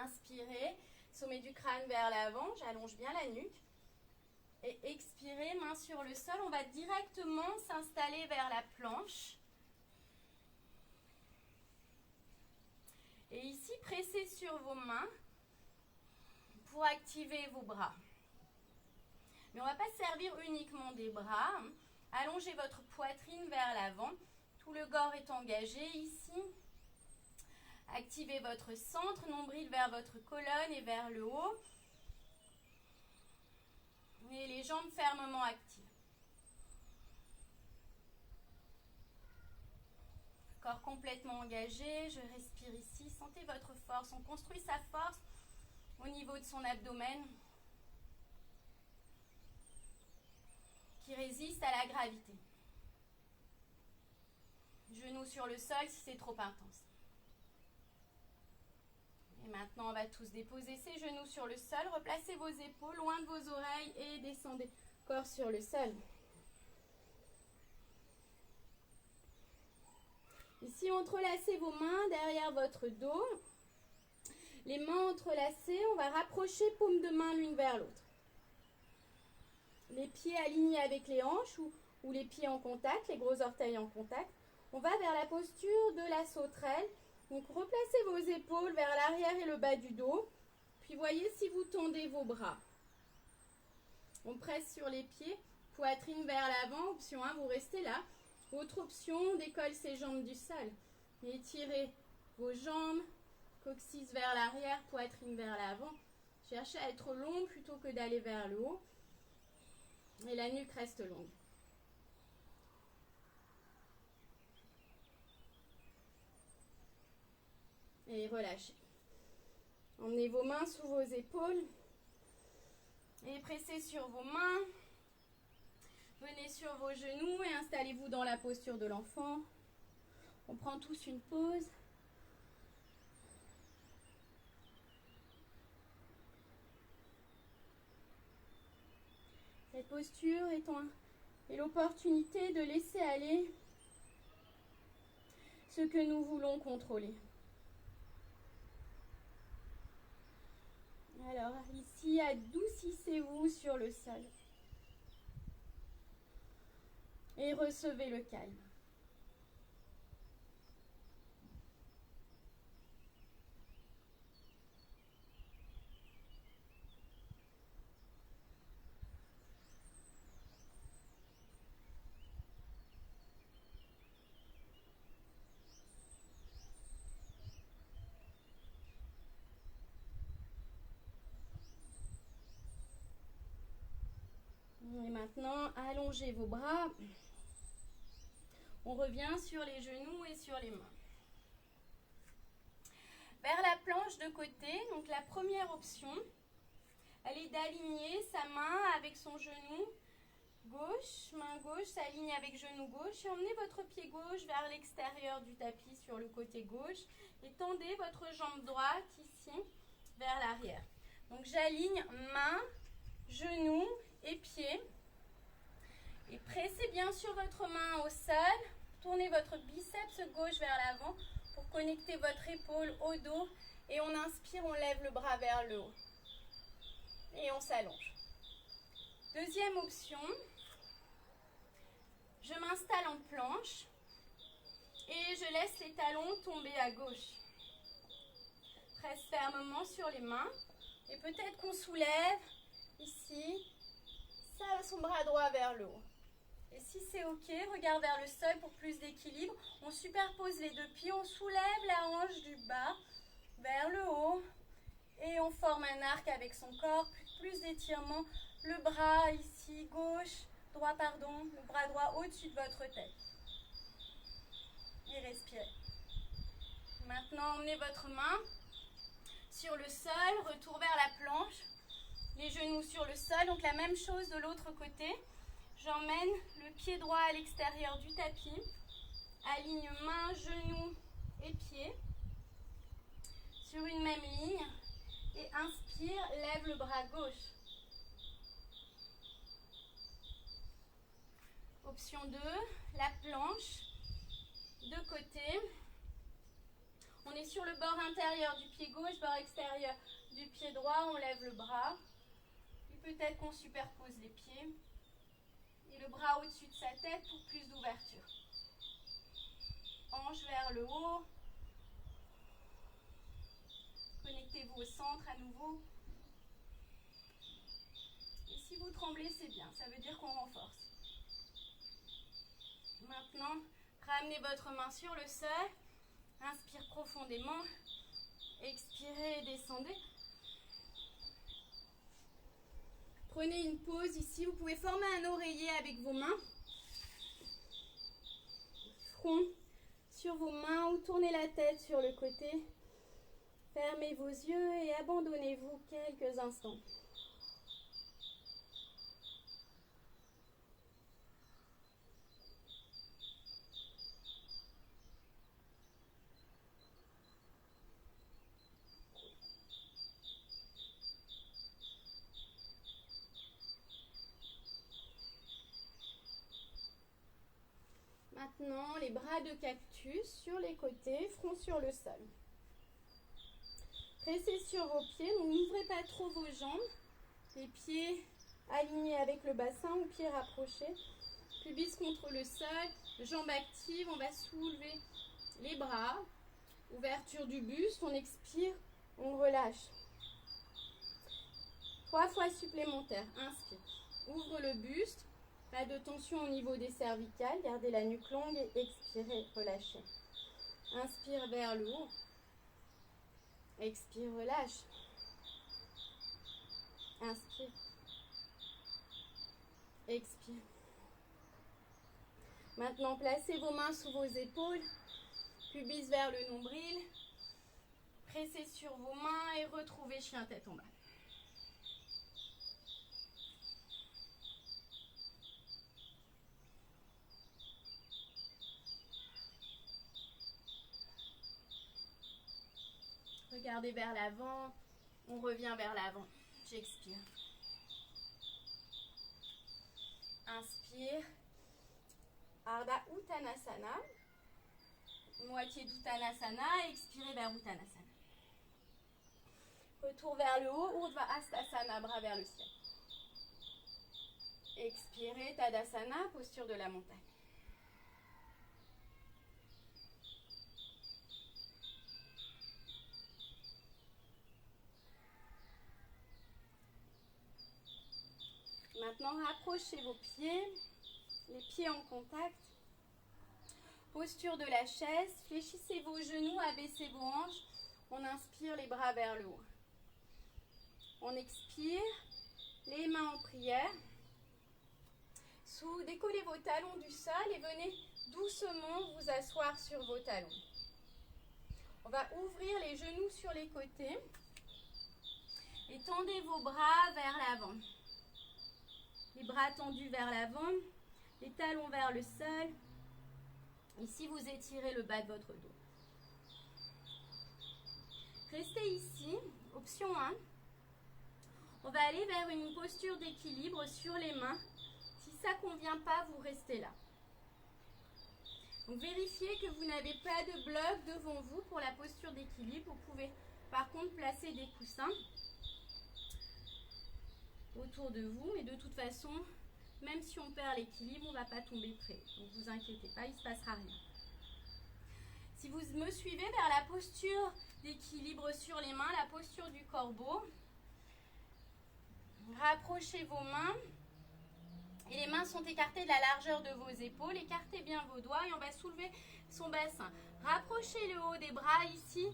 Inspirez, sommet du crâne vers l'avant, j'allonge bien la nuque. Et expirez, main sur le sol, on va directement s'installer vers la planche. Et ici, pressez sur vos mains pour activer vos bras. Mais on ne va pas servir uniquement des bras. Allongez votre poitrine vers l'avant. Tout le corps est engagé ici. Activez votre centre, nombril vers votre colonne et vers le haut. Et les jambes fermement actives. Corps complètement engagé, je respire ici. Sentez votre force. On construit sa force au niveau de son abdomen qui résiste à la gravité. Genoux sur le sol si c'est trop intense. Et maintenant, on va tous déposer ses genoux sur le sol. Replacez vos épaules loin de vos oreilles et descendez corps sur le sol. Ici, entrelacez vos mains derrière votre dos. Les mains entrelacées, on va rapprocher paumes de main l'une vers l'autre. Les pieds alignés avec les hanches ou les pieds en contact, les gros orteils en contact. On va vers la posture de la sauterelle. Donc, replacez vos épaules vers l'arrière et le bas du dos. Puis, voyez si vous tendez vos bras. On presse sur les pieds, poitrine vers l'avant. Option 1, vous restez là. Autre option, décolle ses jambes du sol. Étirez vos jambes, coccyx vers l'arrière, poitrine vers l'avant. Cherchez à être long plutôt que d'aller vers le haut. Et la nuque reste longue. Et relâchez. Emmenez vos mains sous vos épaules. Et pressez sur vos mains. Venez sur vos genoux et installez-vous dans la posture de l'enfant. On prend tous une pause. Cette posture est l'opportunité de laisser aller ce que nous voulons contrôler. Alors ici, adoucissez-vous sur le sol et recevez le calme. Et maintenant, allongez vos bras. On revient sur les genoux et sur les mains. Vers la planche de côté, donc la première option, elle est d'aligner sa main avec son genou gauche. Main gauche s'aligne avec genou gauche et emmenez votre pied gauche vers l'extérieur du tapis sur le côté gauche et tendez votre jambe droite ici vers l'arrière. Donc j'aligne main, genou et pied. Et pressez bien sûr votre main au sol. Tournez votre biceps gauche vers l'avant pour connecter votre épaule au dos. Et on inspire, on lève le bras vers le haut. Et on s'allonge. Deuxième option. Je m'installe en planche. Et je laisse les talons tomber à gauche. Presse fermement sur les mains. Et peut-être qu'on soulève ici son bras droit vers le haut. Et si c'est ok, regarde vers le sol pour plus d'équilibre. On superpose les deux pieds, on soulève la hanche du bas vers le haut. Et on forme un arc avec son corps, plus d'étirement. Le bras ici, le bras droit au-dessus de votre tête. Et respirez. Maintenant, emmenez votre main sur le sol, retour vers la planche. Les genoux sur le sol, donc la même chose de l'autre côté. J'emmène le pied droit à l'extérieur du tapis. Aligne main, genoux et pieds sur une même ligne. Et inspire, lève le bras gauche. Option 2, la planche de côté. On est sur le bord intérieur du pied gauche, bord extérieur du pied droit. On lève le bras. Peut-être qu'on superpose les pieds et le bras au-dessus de sa tête pour plus d'ouverture. Hanche vers le haut. Connectez-vous au centre à nouveau. Et si vous tremblez, c'est bien. Ça veut dire qu'on renforce. Maintenant, ramenez votre main sur le sol. Inspire profondément. Expirez et descendez. Prenez une pause ici. Vous pouvez former un oreiller avec vos mains. Front sur vos mains ou tournez la tête sur le côté. Fermez vos yeux et abandonnez-vous quelques instants. Maintenant, les bras de cactus sur les côtés, front sur le sol. Pressez sur vos pieds, donc n'ouvrez pas trop vos jambes. Les pieds alignés avec le bassin ou pieds rapprochés. Pubis contre le sol, jambes actives, on va soulever les bras. Ouverture du buste, on expire, on relâche. 3 fois supplémentaire, inspire. Ouvre le buste, Pas de tension au niveau des cervicales. Gardez la nuque longue et expirez, relâchez. Inspire vers le haut. Expire, relâche. Inspire. Expire. Maintenant, placez vos mains sous vos épaules. Pubis vers le nombril. Pressez sur vos mains et retrouvez chien tête en bas. Regardez vers l'avant. On revient vers l'avant. J'expire. Inspire. Ardha Uttanasana. Moitié d'Uttanasana. Expirez vers Uttanasana. Retour vers le haut. Urdhva Hastasana. Bras vers le ciel. Expirez. Tadasana. Posture de la montagne. Maintenant, rapprochez vos pieds, les pieds en contact. Posture de la chaise, fléchissez vos genoux, abaissez vos hanches. On inspire, les bras vers le haut. On expire, les mains en prière. Décollez vos talons du sol et venez doucement vous asseoir sur vos talons. On va ouvrir les genoux sur les côtés et tendez vos bras vers l'avant. Les bras tendus vers l'avant, les talons vers le sol. Ici, vous étirez le bas de votre dos. Restez ici, option 1. On va aller vers une posture d'équilibre sur les mains. Si ça ne convient pas, vous restez là. Donc, vérifiez que vous n'avez pas de bloc devant vous pour la posture d'équilibre. Vous pouvez par contre placer des coussins autour de vous, mais de toute façon, même si on perd l'équilibre, on ne va pas tomber très haut. Donc, ne vous inquiétez pas, il ne se passera rien. Si vous me suivez vers la posture d'équilibre sur les mains, la posture du corbeau, rapprochez vos mains et les mains sont écartées de la largeur de vos épaules. Écartez bien vos doigts et on va soulever son bassin. Rapprochez le haut des bras ici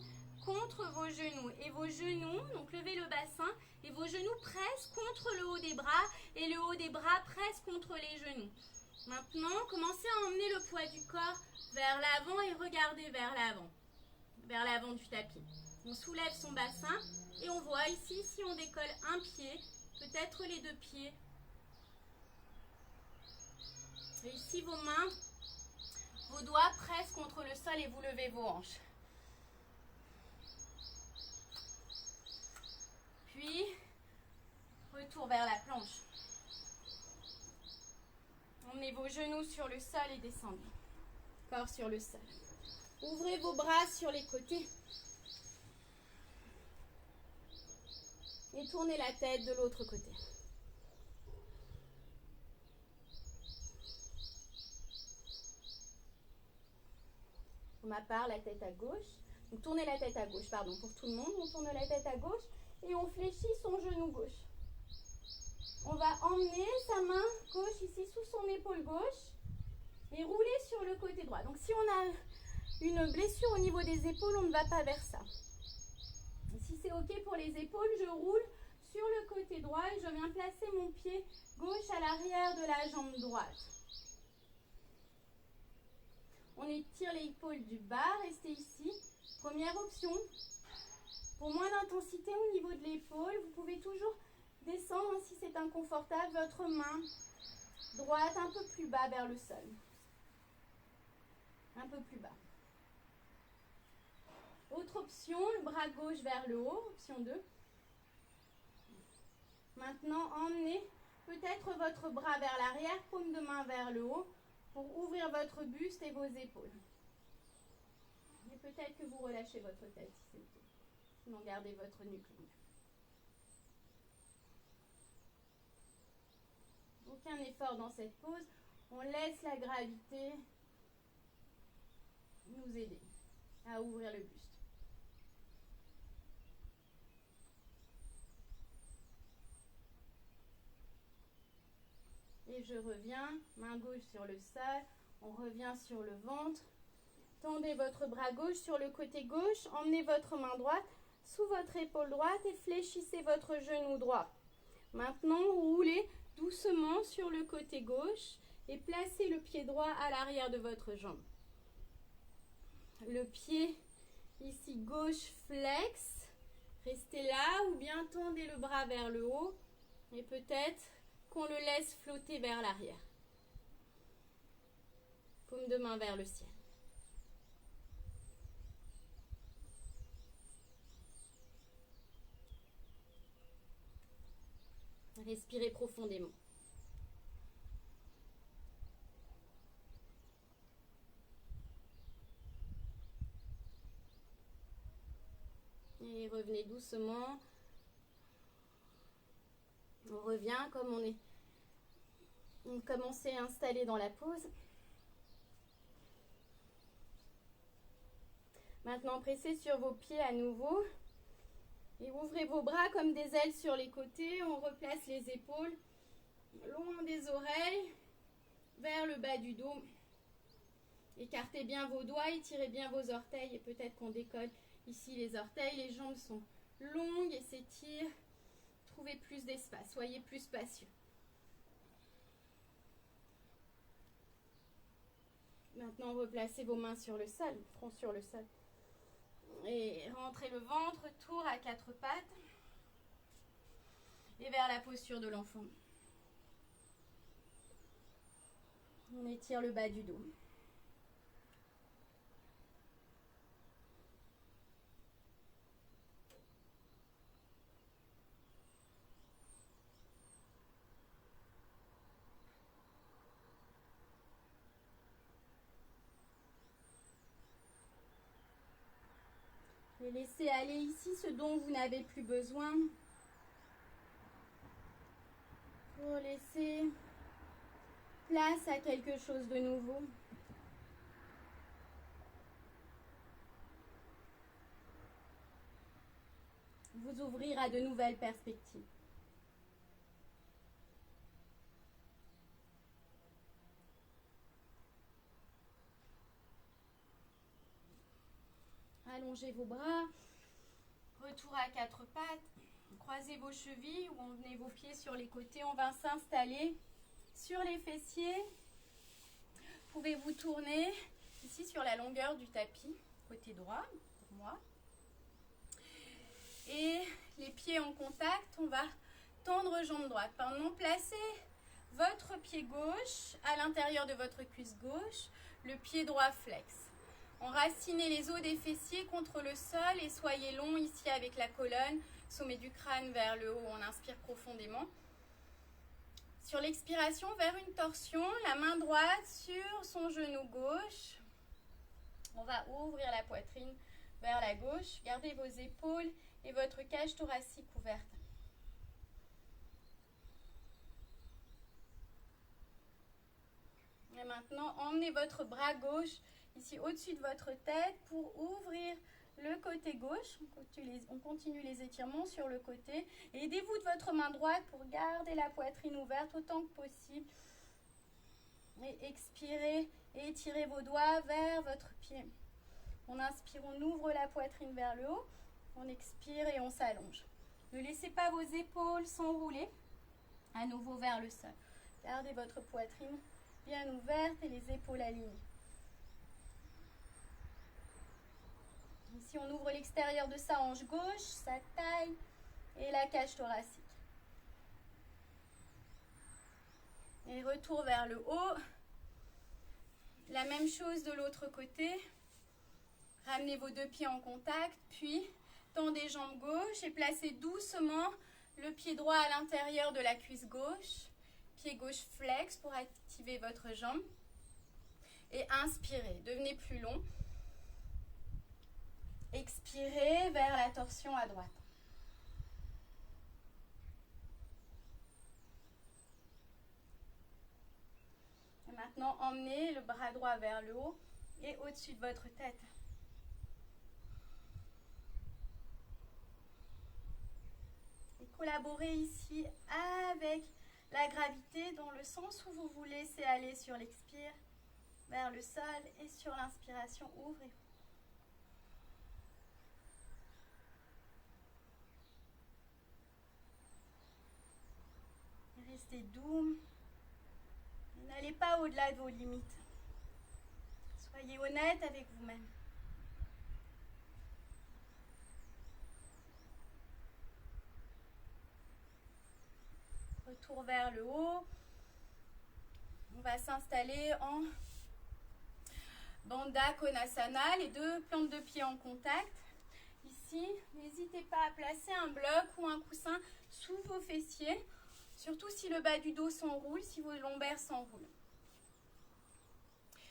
contre vos genoux et vos genoux, donc levez le bassin et vos genoux pressent contre le haut des bras et le haut des bras presse contre les genoux. Maintenant, commencez à emmener le poids du corps vers l'avant et regardez vers l'avant du tapis. On soulève son bassin et on voit ici, si on décolle un pied, peut-être les deux pieds. Et ici, vos mains, vos doigts pressent contre le sol et vous levez vos hanches. Puis, retour vers la planche. Emmenez vos genoux sur le sol et descendez. Corps sur le sol. Ouvrez vos bras sur les côtés. Et tournez la tête de l'autre côté. Pour ma part, la tête à gauche. Donc tournez la tête à gauche, pardon, pour tout le monde. On tourne la tête à gauche et on fléchit son genou gauche. On va emmener sa main gauche ici sous son épaule gauche et rouler sur le côté droit. Donc si on a une blessure au niveau des épaules, on ne va pas vers ça. Et si c'est ok pour les épaules, je roule sur le côté droit et je viens placer mon pied gauche à l'arrière de la jambe droite. On étire l'épaule du bas, restez ici. Première option. Pour moins d'intensité au niveau de l'épaule, vous pouvez toujours descendre si c'est inconfortable, votre main droite un peu plus bas vers le sol. Un peu plus bas. Autre option, le bras gauche vers le haut, option 2. Maintenant, emmenez peut-être votre bras vers l'arrière, paume de main vers le haut, pour ouvrir votre buste et vos épaules. Et peut-être que vous relâchez votre tête si c'est ok. Sinon, gardez votre nuque longue. Aucun effort dans cette pose. On laisse la gravité nous aider à ouvrir le buste. Et Et je reviens, main gauche sur le sol, on revient sur le ventre. Tendez votre bras gauche sur le côté gauche, emmenez votre main droite sous votre épaule droite et fléchissez votre genou droit. Maintenant, roulez doucement sur le côté gauche et placez le pied droit à l'arrière de votre jambe. Le pied ici gauche flex, restez là ou bien tendez le bras vers le haut et peut-être qu'on le laisse flotter vers l'arrière. Paume de main vers le ciel. Respirez profondément. Et revenez doucement. On revient comme on commençait à installer dans la pause. Maintenant, pressez sur vos pieds à nouveau. Et ouvrez vos bras comme des ailes sur les côtés. On replace les épaules loin des oreilles, vers le bas du dos. Écartez bien vos doigts, étirez bien vos orteils et peut-être qu'on décolle ici les orteils. Les jambes sont longues et s'étirent. Trouvez plus d'espace, soyez plus spacieux. Maintenant, replacez vos mains sur le sol, front sur le sol. Et rentrez le ventre, tour à quatre pattes. Et vers la posture de l'enfant. On étire le bas du dos. Et laissez aller ici ce dont vous n'avez plus besoin. Pour laisser place à quelque chose de nouveau. Vous ouvrir à de nouvelles perspectives. Allongez vos bras. Retour à quatre pattes. Croisez vos chevilles ou emmenez vos pieds sur les côtés. On va s'installer sur les fessiers. Pouvez-vous tourner ici sur la longueur du tapis, côté droit, pour moi. Et les pieds en contact, on va tendre jambe droite. Maintenant, placez votre pied gauche à l'intérieur de votre cuisse gauche, le pied droit flex. Enracinez les os des fessiers contre le sol et soyez long ici avec la colonne, sommet du crâne vers le haut. On inspire profondément. Sur l'expiration, vers une torsion, la main droite sur son genou gauche. On va ouvrir la poitrine vers la gauche. Gardez vos épaules et votre cage thoracique ouverte. Et maintenant, emmenez votre bras gauche ici au-dessus de votre tête pour ouvrir le côté gauche. On continue les étirements sur le côté. Et aidez-vous de votre main droite pour garder la poitrine ouverte autant que possible. Et expirez et étirez vos doigts vers votre pied. On inspire, on ouvre la poitrine vers le haut. On expire et on s'allonge. Ne laissez pas vos épaules s'enrouler. À nouveau vers le sol. Gardez votre poitrine bien ouverte et les épaules alignées. Ici, on ouvre l'extérieur de sa hanche gauche, sa taille et la cage thoracique. Et retour vers le haut. La même chose de l'autre côté. Ramenez vos deux pieds en contact, puis tendez jambes gauche et placez doucement le pied droit à l'intérieur de la cuisse gauche. Pied gauche flex pour activer votre jambe. Et inspirez, devenez plus long. Expirez vers la torsion à droite. Et maintenant, emmenez le bras droit vers le haut et au-dessus de votre tête. Et collaborez ici avec la gravité dans le sens où vous vous laissez aller sur l'expire vers le sol et sur l'inspiration, ouvrez. Restez doux et n'allez pas au-delà de vos limites. Soyez honnête avec vous-même. Retour vers le haut. On va s'installer en Bandha Konasana, les deux plantes de pied en contact. Ici, n'hésitez pas à placer un bloc ou un coussin sous vos fessiers, surtout si le bas du dos s'enroule, si vos lombaires s'enroulent.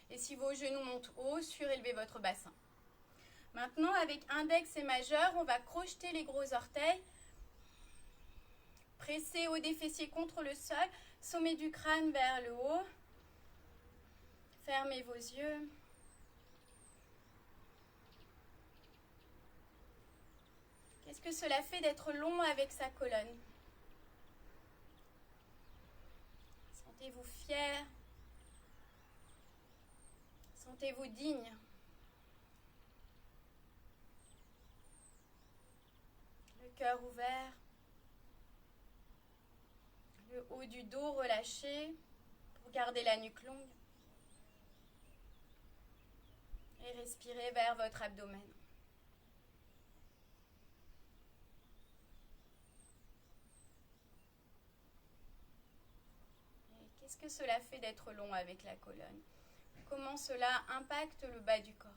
Et si vos genoux montent haut, surélevez votre bassin. Maintenant, avec index et majeur, on va crocheter les gros orteils. Pressez haut des fessiers contre le sol, sommet du crâne vers le haut. Fermez vos yeux. Qu'est-ce que cela fait d'être long avec sa colonne? Sentez-vous fier? Sentez-vous digne? Le cœur ouvert. Le haut du dos relâché pour garder la nuque longue. Et respirez vers votre abdomen. Et qu'est-ce que cela fait d'être long avec la colonne? Comment cela impacte le bas du corps?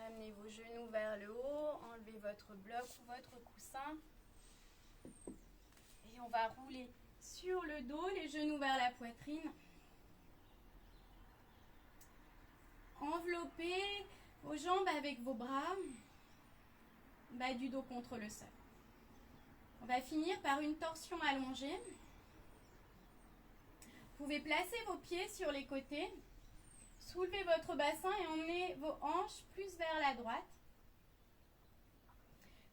Ramenez vos genoux vers le haut, enlevez votre bloc ou votre coussin. Et on va rouler sur le dos, les genoux vers la poitrine. Enveloppez vos jambes avec vos bras, bas du dos contre le sol. On va finir par une torsion allongée. Vous pouvez placer vos pieds sur les côtés. Soulevez votre bassin et emmenez vos hanches plus vers la droite.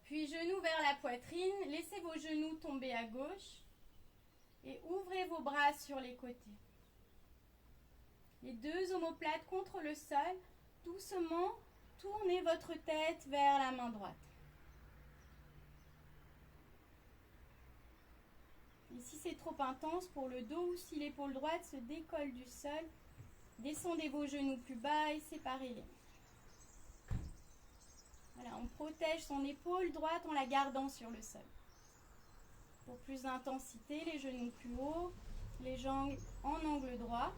Puis genoux vers la poitrine. Laissez vos genoux tomber à gauche. Et ouvrez vos bras sur les côtés. Les deux omoplates contre le sol. Doucement, tournez votre tête vers la main droite. Et si c'est trop intense pour le dos ou si l'épaule droite se décolle du sol, descendez vos genoux plus bas et séparez-les. Voilà, on protège son épaule droite en la gardant sur le sol. Pour plus d'intensité, les genoux plus hauts, les jambes en angle droit,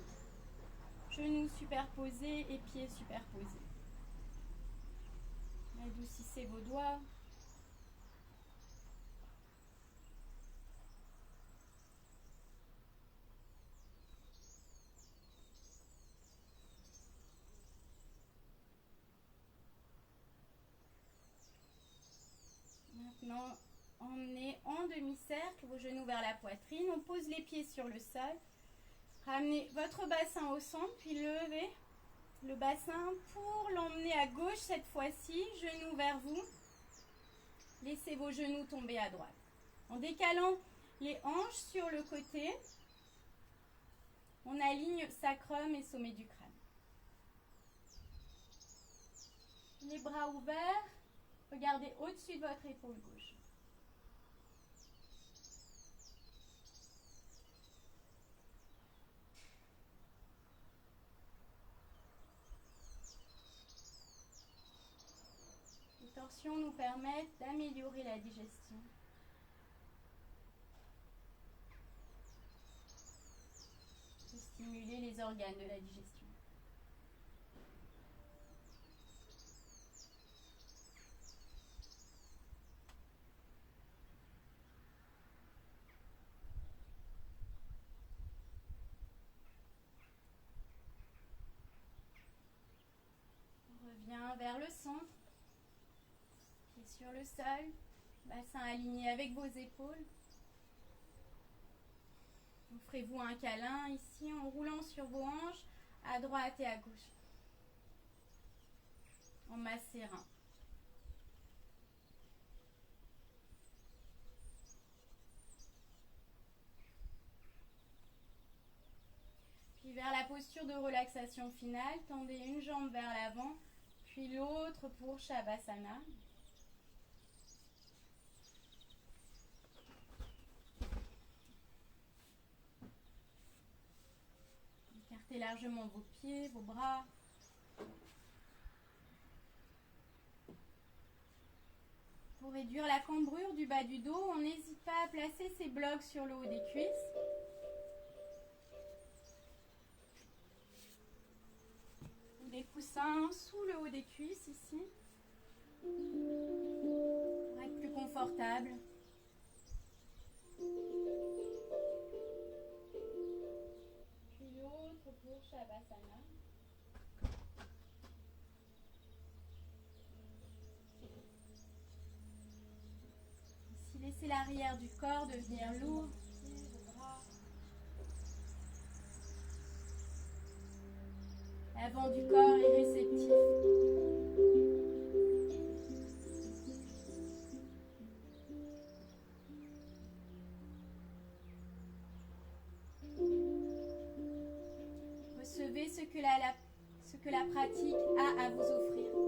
genoux superposés et pieds superposés. Adoucissez vos doigts. Maintenant, emmenez en demi-cercle vos genoux vers la poitrine. On pose les pieds sur le sol. Ramenez votre bassin au centre, puis levez le bassin pour l'emmener à gauche cette fois-ci. Genoux vers vous. Laissez vos genoux tomber à droite. En décalant les hanches sur le côté, on aligne sacrum et sommet du crâne. Les bras ouverts. Regardez au-dessus de votre épaule gauche. Les torsions nous permettent d'améliorer la digestion. De stimuler les organes de la digestion. Revient vers le centre. Et sur le sol, bassin aligné avec vos épaules. Offrez-vous un câlin ici en roulant sur vos hanches à droite et à gauche. En macérant. Puis vers la posture de relaxation finale, tendez une jambe vers l'avant, puis l'autre pour Shavasana. Écartez largement vos pieds, vos bras. Pour réduire la cambrure du bas du dos, on n'hésite pas à placer ses blocs sur le haut des cuisses. Ou des coussins sous le haut des cuisses ici. Pour être plus confortable. Puis l'autre pour Shavasana. Ici, laissez l'arrière du corps devenir lourd. Vos bras. L'avant du corps est réceptif. Recevez ce que la pratique a à vous offrir.